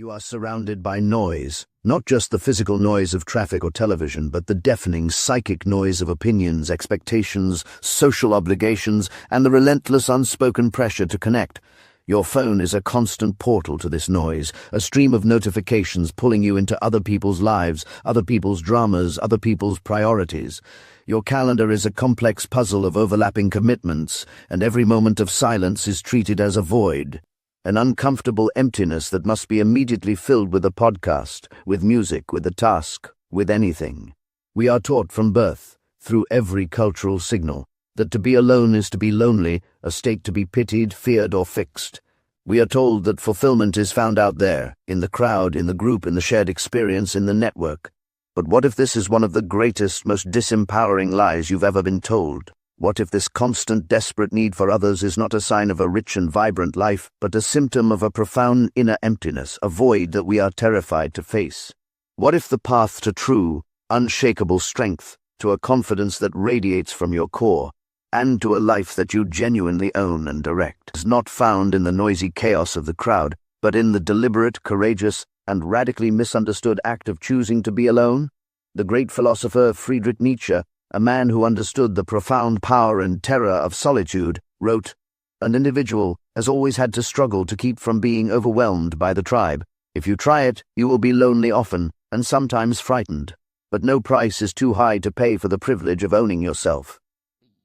You are surrounded by noise, not just the physical noise of traffic or television, but the deafening psychic noise of opinions, expectations, social obligations, and the relentless unspoken pressure to connect. Your phone is a constant portal to this noise, a stream of notifications pulling you into other people's lives, other people's dramas, other people's priorities. Your calendar is a complex puzzle of overlapping commitments, and every moment of silence is treated as a void. An uncomfortable emptiness that must be immediately filled with a podcast, with music, with a task, with anything. We are taught from birth, through every cultural signal, that to be alone is to be lonely, a state to be pitied, feared, or fixed. We are told that fulfillment is found out there, in the crowd, in the group, in the shared experience, in the network. But what if this is one of the greatest, most disempowering lies you've ever been told? What if this constant, desperate need for others is not a sign of a rich and vibrant life, but a symptom of a profound inner emptiness, a void that we are terrified to face? What if the path to true, unshakable strength, to a confidence that radiates from your core, and to a life that you genuinely own and direct, is not found in the noisy chaos of the crowd, but in the deliberate, courageous, and radically misunderstood act of choosing to be alone? The great philosopher Friedrich Nietzsche, a man who understood the profound power and terror of solitude, wrote, "An individual has always had to struggle to keep from being overwhelmed by the tribe. If you try it, you will be lonely often, and sometimes frightened. But no price is too high to pay for the privilege of owning yourself."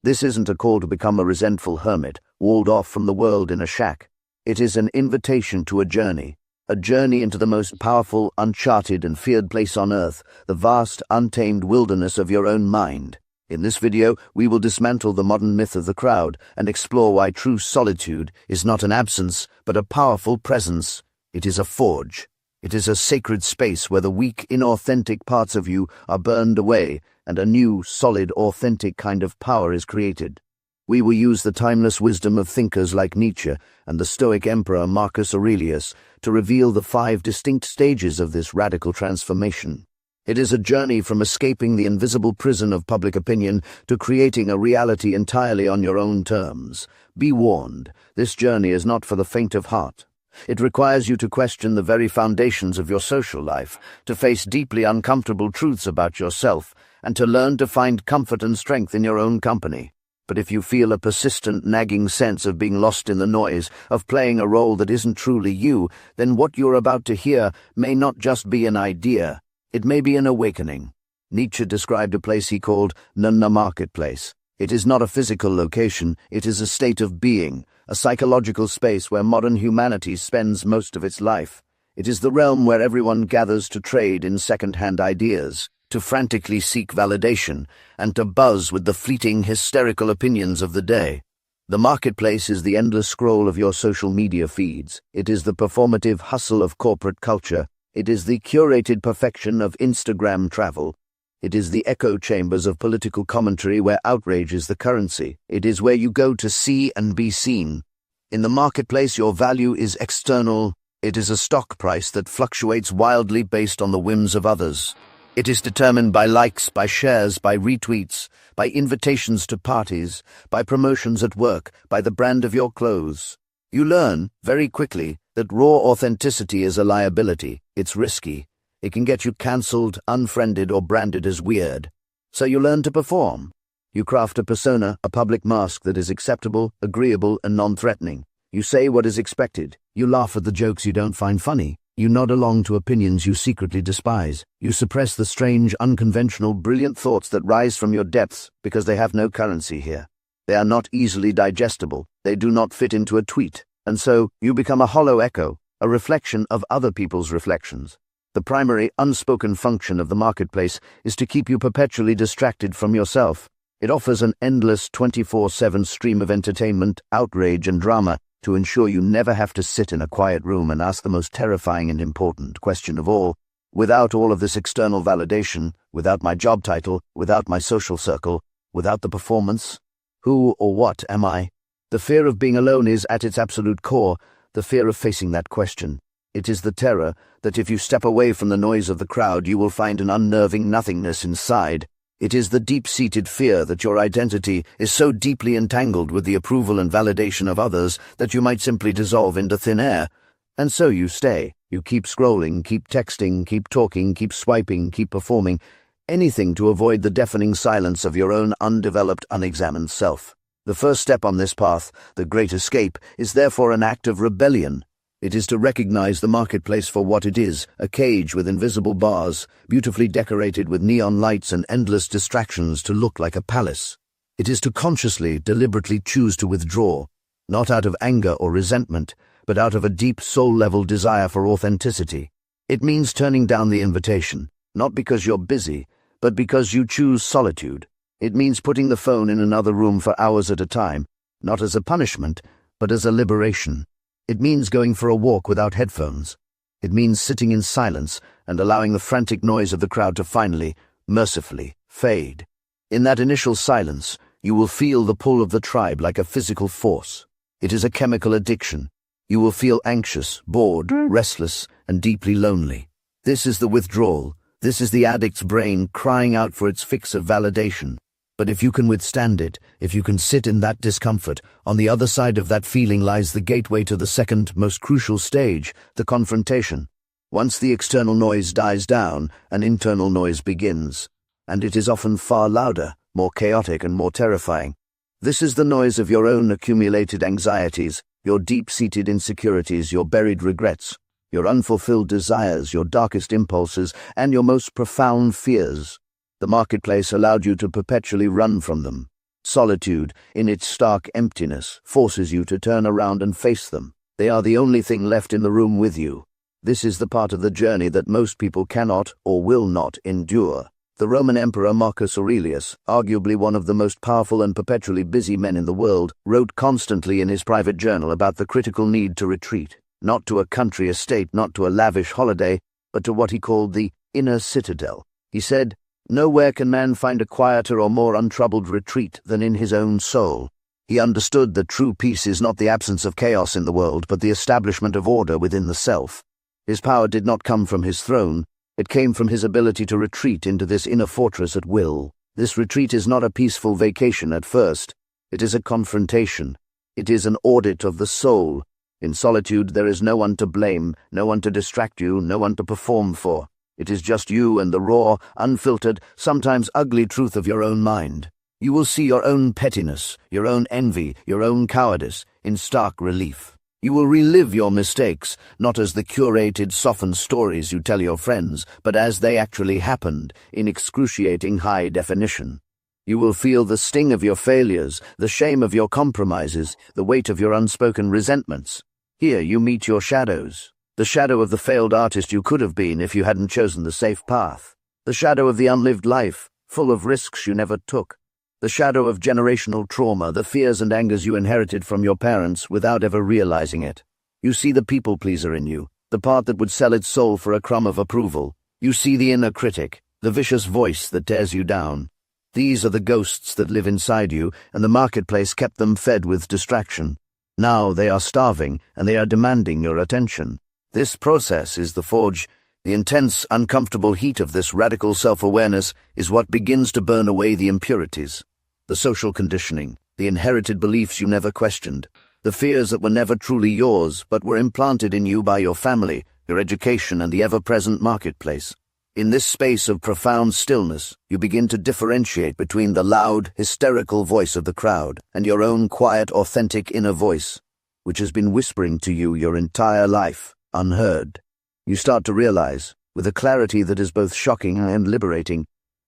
This isn't a call to become a resentful hermit, walled off from the world in a shack. It is an invitation to a journey into the most powerful, uncharted, and feared place on earth, the vast, untamed wilderness of your own mind. In this video, we will dismantle the modern myth of the crowd and explore why true solitude is not an absence, but a powerful presence. It is a forge. It is a sacred space where the weak, inauthentic parts of you are burned away, and a new, solid, authentic kind of power is created. We will use the timeless wisdom of thinkers like Nietzsche and the Stoic emperor Marcus Aurelius to reveal the 5 distinct stages of this radical transformation. It is a journey from escaping the invisible prison of public opinion to creating a reality entirely on your own terms. Be warned, this journey is not for the faint of heart. It requires you to question the very foundations of your social life, to face deeply uncomfortable truths about yourself, and to learn to find comfort and strength in your own company. But if you feel a persistent, nagging sense of being lost in the noise, of playing a role that isn't truly you, then what you're about to hear may not just be an idea. It may be an awakening. Nietzsche described a place he called the marketplace. It is not a physical location, it is a state of being, a psychological space where modern humanity spends most of its life. It is the realm where everyone gathers to trade in second-hand ideas, to frantically seek validation, and to buzz with the fleeting, hysterical opinions of the day. The marketplace is the endless scroll of your social media feeds. It is the performative hustle of corporate culture. It is the curated perfection of Instagram travel. It is the echo chambers of political commentary where outrage is the currency. It is where you go to see and be seen. In the marketplace, your value is external. It is a stock price that fluctuates wildly based on the whims of others. It is determined by likes, by shares, by retweets, by invitations to parties, by promotions at work, by the brand of your clothes. You learn, very quickly, that raw authenticity is a liability. It's risky. It can get you cancelled, unfriended, or branded as weird. So you learn to perform. You craft a persona, a public mask that is acceptable, agreeable, and non-threatening. You say what is expected. You laugh at the jokes you don't find funny. You nod along to opinions you secretly despise. You suppress the strange, unconventional, brilliant thoughts that rise from your depths because they have no currency here. They are not easily digestible. They do not fit into a tweet. And so, you become a hollow echo, a reflection of other people's reflections. The primary, unspoken function of the marketplace is to keep you perpetually distracted from yourself. It offers an endless 24/7 stream of entertainment, outrage, and drama, to ensure you never have to sit in a quiet room and ask the most terrifying and important question of all. Without all of this external validation, without my job title, without my social circle, without the performance, who or what am I? The fear of being alone is, at its absolute core, the fear of facing that question. It is the terror that if you step away from the noise of the crowd, you will find an unnerving nothingness inside. It is the deep-seated fear that your identity is so deeply entangled with the approval and validation of others that you might simply dissolve into thin air. And so you stay. You keep scrolling, keep texting, keep talking, keep swiping, keep performing, anything to avoid the deafening silence of your own undeveloped, unexamined self. The first step on this path, the great escape, is therefore an act of rebellion. It is to recognize the marketplace for what it is, a cage with invisible bars, beautifully decorated with neon lights and endless distractions to look like a palace. It is to consciously, deliberately choose to withdraw, not out of anger or resentment, but out of a deep soul-level desire for authenticity. It means turning down the invitation, not because you're busy, but because you choose solitude. It means putting the phone in another room for hours at a time, not as a punishment, but as a liberation. It means going for a walk without headphones. It means sitting in silence and allowing the frantic noise of the crowd to finally, mercifully, fade. In that initial silence, you will feel the pull of the tribe like a physical force. It is a chemical addiction. You will feel anxious, bored, restless, and deeply lonely. This is the withdrawal. This is the addict's brain crying out for its fix of validation. But if you can withstand it, if you can sit in that discomfort, on the other side of that feeling lies the gateway to the second, most crucial stage, the confrontation. Once the external noise dies down, an internal noise begins. And it is often far louder, more chaotic and more terrifying. This is the noise of your own accumulated anxieties, your deep-seated insecurities, your buried regrets, your unfulfilled desires, your darkest impulses, and your most profound fears. The marketplace allowed you to perpetually run from them. Solitude, in its stark emptiness, forces you to turn around and face them. They are the only thing left in the room with you. This is the part of the journey that most people cannot or will not endure. The Roman Emperor Marcus Aurelius, arguably one of the most powerful and perpetually busy men in the world, wrote constantly in his private journal about the critical need to retreat, not to a country estate, not to a lavish holiday, but to what he called the inner citadel. He said, "Nowhere can man find a quieter or more untroubled retreat than in his own soul." He understood that true peace is not the absence of chaos in the world, but the establishment of order within the self. His power did not come from his throne. It came from his ability to retreat into this inner fortress at will. This retreat is not a peaceful vacation at first. It is a confrontation. It is an audit of the soul. In solitude there is no one to blame, no one to distract you, no one to perform for. It is just you and the raw, unfiltered, sometimes ugly truth of your own mind. You will see your own pettiness, your own envy, your own cowardice in stark relief. You will relive your mistakes, not as the curated, softened stories you tell your friends, but as they actually happened, in excruciating high definition. You will feel the sting of your failures, the shame of your compromises, the weight of your unspoken resentments. Here you meet your shadows. The shadow of the failed artist you could have been if you hadn't chosen the safe path. The shadow of the unlived life, full of risks you never took. The shadow of generational trauma, the fears and angers you inherited from your parents without ever realizing it. You see the people-pleaser in you, the part that would sell its soul for a crumb of approval. You see the inner critic, the vicious voice that tears you down. These are the ghosts that live inside you, and the marketplace kept them fed with distraction. Now they are starving, and they are demanding your attention. This process is the forge. The intense, uncomfortable heat of this radical self-awareness is what begins to burn away the impurities. The social conditioning, the inherited beliefs you never questioned, the fears that were never truly yours but were implanted in you by your family, your education, and the ever-present marketplace. In this space of profound stillness, you begin to differentiate between the loud, hysterical voice of the crowd and your own quiet, authentic inner voice, which has been whispering to you your entire life, unheard. You start to realize, with a clarity that is both shocking and liberating,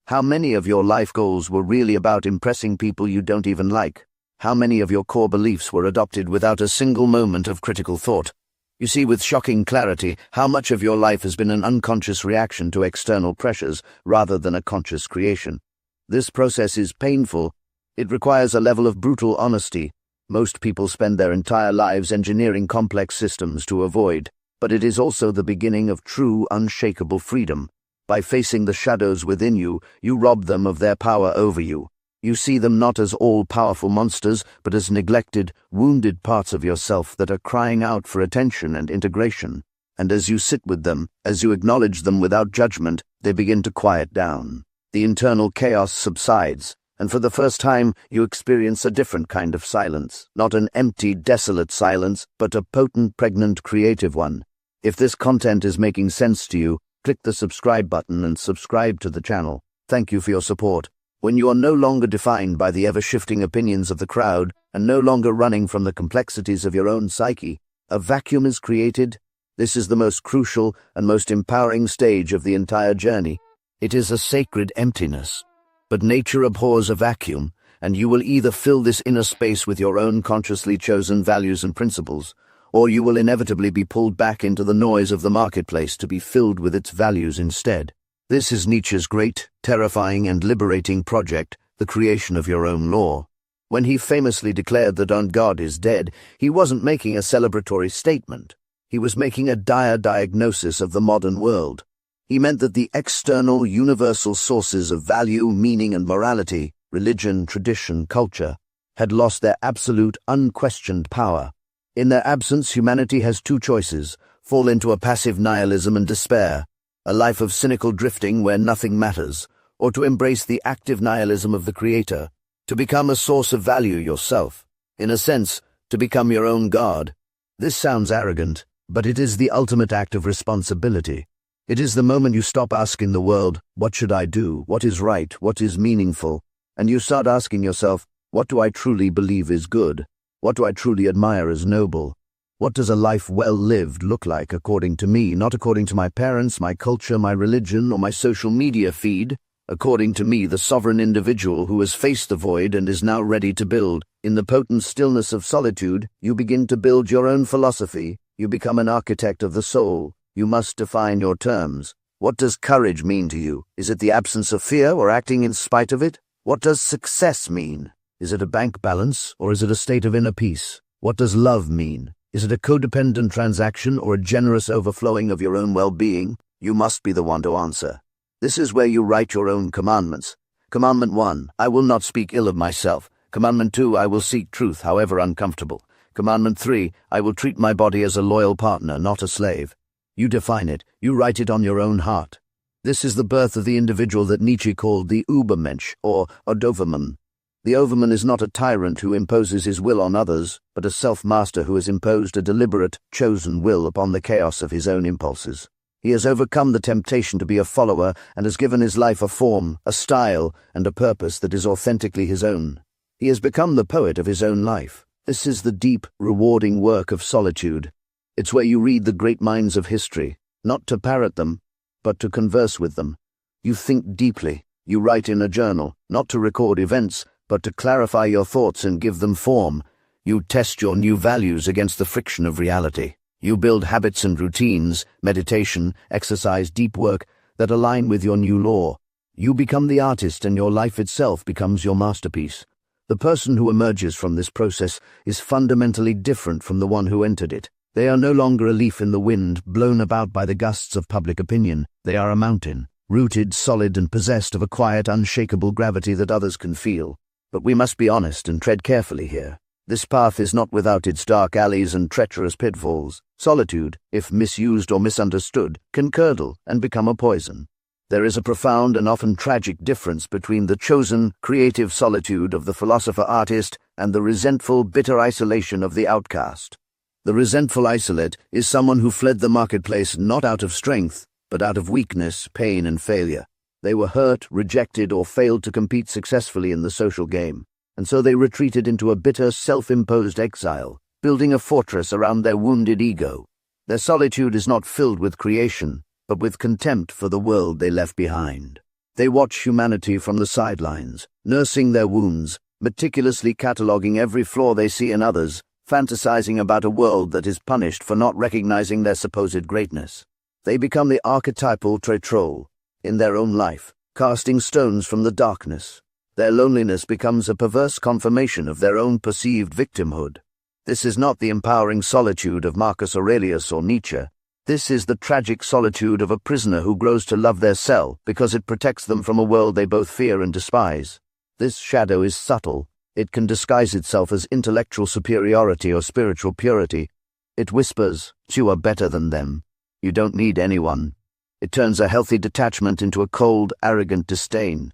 how many of your life goals were really about impressing people you don't even like. How many of your core beliefs were adopted without a single moment of critical thought. You see with shocking clarity how much of your life has been an unconscious reaction to external pressures rather than a conscious creation. This process is painful. It requires a level of brutal honesty. Most people spend their entire lives engineering complex systems to avoid, but it is also the beginning of true, unshakable freedom. By facing the shadows within you, you rob them of their power over you. You see them not as all-powerful monsters, but as neglected, wounded parts of yourself that are crying out for attention and integration. And as you sit with them, as you acknowledge them without judgment, they begin to quiet down. The internal chaos subsides, and for the first time you experience a different kind of silence, not an empty, desolate silence, but a potent, pregnant, creative one. If this content is making sense to you, click the subscribe button and subscribe to the channel. Thank you for your support. When you are no longer defined by the ever-shifting opinions of the crowd and no longer running from the complexities of your own psyche, a vacuum is created. This is the most crucial and most empowering stage of the entire journey. It is a sacred emptiness. But nature abhors a vacuum, and you will either fill this inner space with your own consciously chosen values and principles, or you will inevitably be pulled back into the noise of the marketplace to be filled with its values instead. This is Nietzsche's great, terrifying and liberating project, the creation of your own law. When he famously declared that God is dead, he wasn't making a celebratory statement. He was making a dire diagnosis of the modern world. He meant that the external, universal sources of value, meaning and morality, religion, tradition, culture, had lost their absolute, unquestioned power. In their absence, humanity has two choices: fall into a passive nihilism and despair, a life of cynical drifting where nothing matters, or to embrace the active nihilism of the Creator, to become a source of value yourself, in a sense, to become your own God. This sounds arrogant, but it is the ultimate act of responsibility. It is the moment you stop asking the world, what should I do, what is right, what is meaningful, and you start asking yourself, what do I truly believe is good? What do I truly admire as noble? What does a life well lived look like according to me, not according to my parents, my culture, my religion, or my social media feed? According to me, the sovereign individual who has faced the void and is now ready to build. In the potent stillness of solitude, you begin to build your own philosophy. You become an architect of the soul. You must define your terms. What does courage mean to you? Is it the absence of fear or acting in spite of it? What does success mean? Is it a bank balance or is it a state of inner peace? What does love mean? Is it a codependent transaction or a generous overflowing of your own well-being? You must be the one to answer. This is where you write your own commandments. Commandment 1, I will not speak ill of myself. Commandment 2, I will seek truth, however uncomfortable. Commandment 3, I will treat my body as a loyal partner, not a slave. You define it, you write it on your own heart. This is the birth of the individual that Nietzsche called the Übermensch, or a Doberman. The Overman is not a tyrant who imposes his will on others, but a self-master who has imposed a deliberate, chosen will upon the chaos of his own impulses. He has overcome the temptation to be a follower and has given his life a form, a style, and a purpose that is authentically his own. He has become the poet of his own life. This is the deep, rewarding work of solitude. It's where you read the great minds of history, not to parrot them, but to converse with them. You think deeply. You write in a journal, not to record events, but to clarify your thoughts and give them form. You test your new values against the friction of reality. You build habits and routines, meditation, exercise, deep work, that align with your new law. You become the artist and your life itself becomes your masterpiece. The person who emerges from this process is fundamentally different from the one who entered it. They are no longer a leaf in the wind, blown about by the gusts of public opinion. They are a mountain, rooted, solid, and possessed of a quiet, unshakable gravity that others can feel. But we must be honest and tread carefully here. This path is not without its dark alleys and treacherous pitfalls. Solitude, if misused or misunderstood, can curdle and become a poison. There is a profound and often tragic difference between the chosen, creative solitude of the philosopher-artist and the resentful, bitter isolation of the outcast. The resentful isolate is someone who fled the marketplace not out of strength, but out of weakness, pain, and failure. They were hurt, rejected, or failed to compete successfully in the social game, and so they retreated into a bitter, self-imposed exile, building a fortress around their wounded ego. Their solitude is not filled with creation, but with contempt for the world they left behind. They watch humanity from the sidelines, nursing their wounds, meticulously cataloguing every flaw they see in others, fantasizing about a world that is punished for not recognizing their supposed greatness. They become the archetypal trétrol in their own life, casting stones from the darkness. Their loneliness becomes a perverse confirmation of their own perceived victimhood. This is not the empowering solitude of Marcus Aurelius or Nietzsche. This is the tragic solitude of a prisoner who grows to love their cell because it protects them from a world they both fear and despise. This shadow is subtle. It can disguise itself as intellectual superiority or spiritual purity. It whispers, "You are better than them. You don't need anyone." It turns a healthy detachment into a cold, arrogant disdain.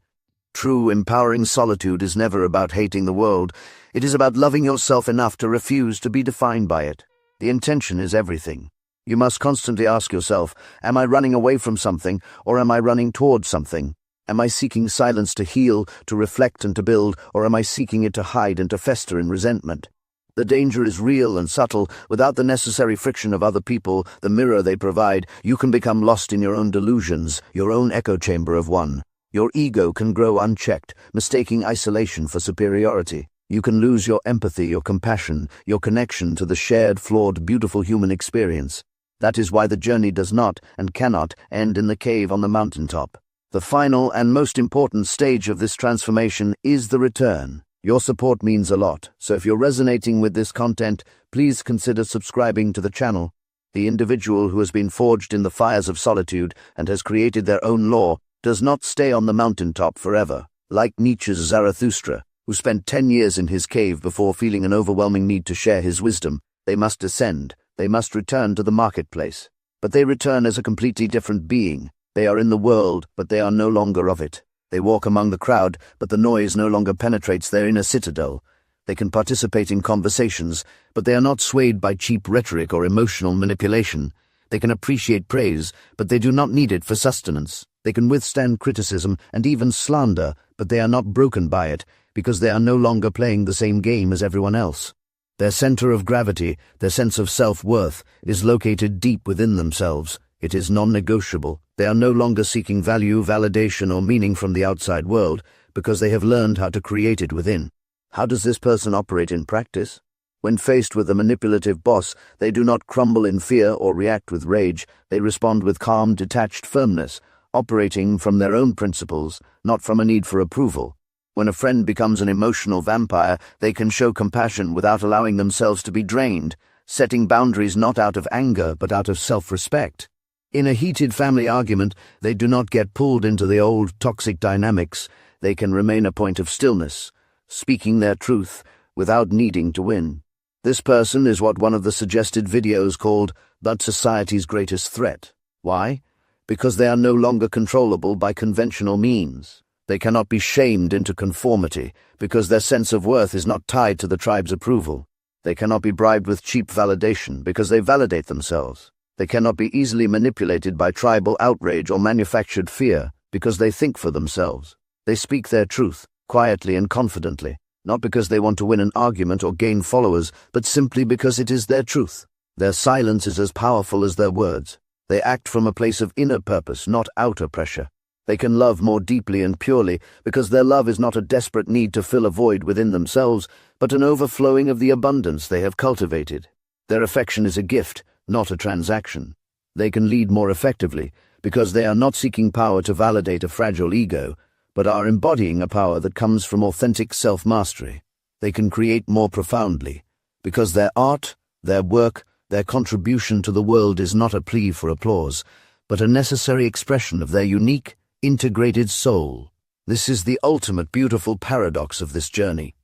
True, empowering solitude is never about hating the world. It is about loving yourself enough to refuse to be defined by it. The intention is everything. You must constantly ask yourself, am I running away from something, or am I running towards something? Am I seeking silence to heal, to reflect and to build, or am I seeking it to hide and to fester in resentment? The danger is real and subtle. Without the necessary friction of other people, the mirror they provide, you can become lost in your own delusions, your own echo chamber of one. Your ego can grow unchecked, mistaking isolation for superiority. You can lose your empathy, your compassion, your connection to the shared, flawed, beautiful human experience. That is why the journey does not and cannot end in the cave on the mountaintop. The final and most important stage of this transformation is the return. Your support means a lot, so if you're resonating with this content, please consider subscribing to the channel. The individual who has been forged in the fires of solitude and has created their own law does not stay on the mountaintop forever. Like Nietzsche's Zarathustra, who spent 10 years in his cave before feeling an overwhelming need to share his wisdom, they must descend, they must return to the marketplace. But they return as a completely different being. They are in the world, but they are no longer of it. They walk among the crowd, but the noise no longer penetrates their inner citadel. They can participate in conversations, but they are not swayed by cheap rhetoric or emotional manipulation. They can appreciate praise, but they do not need it for sustenance. They can withstand criticism and even slander, but they are not broken by it, because they are no longer playing the same game as everyone else. Their center of gravity, their sense of self-worth, is located deep within themselves. It is non-negotiable. They are no longer seeking value, validation, or meaning from the outside world, because they have learned how to create it within. How does this person operate in practice? When faced with a manipulative boss, they do not crumble in fear or react with rage. They respond with calm, detached firmness, operating from their own principles, not from a need for approval. When a friend becomes an emotional vampire, they can show compassion without allowing themselves to be drained, setting boundaries not out of anger but out of self-respect. In a heated family argument, they do not get pulled into the old toxic dynamics. They can remain a point of stillness, speaking their truth without needing to win. This person is what one of the suggested videos called "But Society's Greatest Threat." Why? Because they are no longer controllable by conventional means. They cannot be shamed into conformity, because their sense of worth is not tied to the tribe's approval. They cannot be bribed with cheap validation, because they validate themselves. They cannot be easily manipulated by tribal outrage or manufactured fear, because they think for themselves. They speak their truth, quietly and confidently, not because they want to win an argument or gain followers, but simply because it is their truth. Their silence is as powerful as their words. They act from a place of inner purpose, not outer pressure. They can love more deeply and purely, because their love is not a desperate need to fill a void within themselves, but an overflowing of the abundance they have cultivated. Their affection is a gift, not a transaction. They can lead more effectively, because they are not seeking power to validate a fragile ego, but are embodying a power that comes from authentic self-mastery. They can create more profoundly, because their art, their work, their contribution to the world is not a plea for applause, but a necessary expression of their unique, integrated soul. This is the ultimate beautiful paradox of this journey.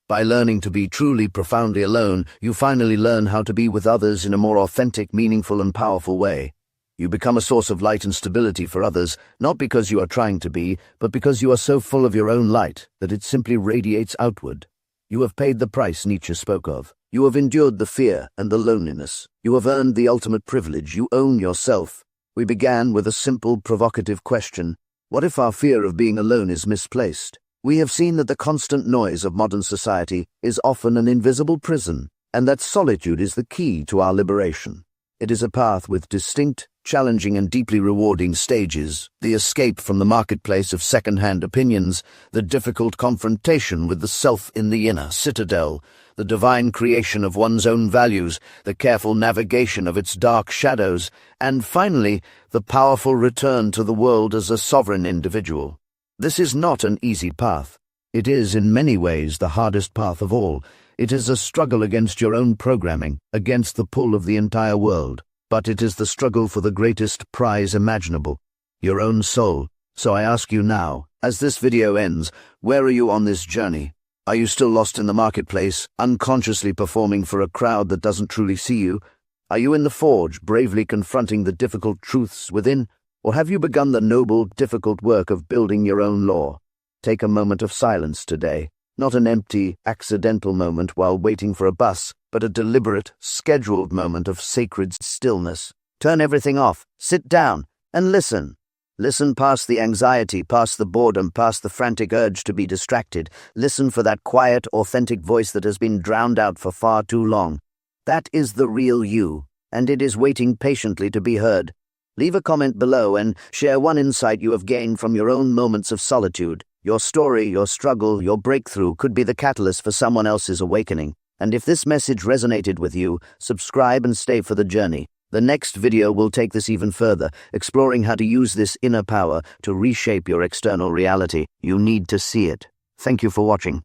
By learning to be truly profoundly alone, you finally learn how to be with others in a more authentic, meaningful, and powerful way. You become a source of light and stability for others, not because you are trying to be, but because you are so full of your own light that it simply radiates outward. You have paid the price Nietzsche spoke of. You have endured the fear and the loneliness. You have earned the ultimate privilege. You own yourself. We began with a simple, provocative question. What if our fear of being alone is misplaced? We have seen that the constant noise of modern society is often an invisible prison, and that solitude is the key to our liberation. It is a path with distinct, challenging, and deeply rewarding stages: the escape from the marketplace of second-hand opinions, the difficult confrontation with the self in the inner citadel, the divine creation of one's own values, the careful navigation of its dark shadows, and finally, the powerful return to the world as a sovereign individual. This is not an easy path. It is, in many ways, the hardest path of all. It is a struggle against your own programming, against the pull of the entire world. But it is the struggle for the greatest prize imaginable, your own soul. So I ask you now, as this video ends, where are you on this journey? Are you still lost in the marketplace, unconsciously performing for a crowd that doesn't truly see you? Are you in the forge, bravely confronting the difficult truths within? Or have you begun the noble, difficult work of building your own law? Take a moment of silence today. Not an empty, accidental moment while waiting for a bus, but a deliberate, scheduled moment of sacred stillness. Turn everything off, sit down, and listen. Listen past the anxiety, past the boredom, past the frantic urge to be distracted. Listen for that quiet, authentic voice that has been drowned out for far too long. That is the real you, and it is waiting patiently to be heard. Leave a comment below and share one insight you have gained from your own moments of solitude. Your story, your struggle, your breakthrough could be the catalyst for someone else's awakening. And if this message resonated with you, subscribe and stay for the journey. The next video will take this even further, exploring how to use this inner power to reshape your external reality. You need to see it. Thank you for watching.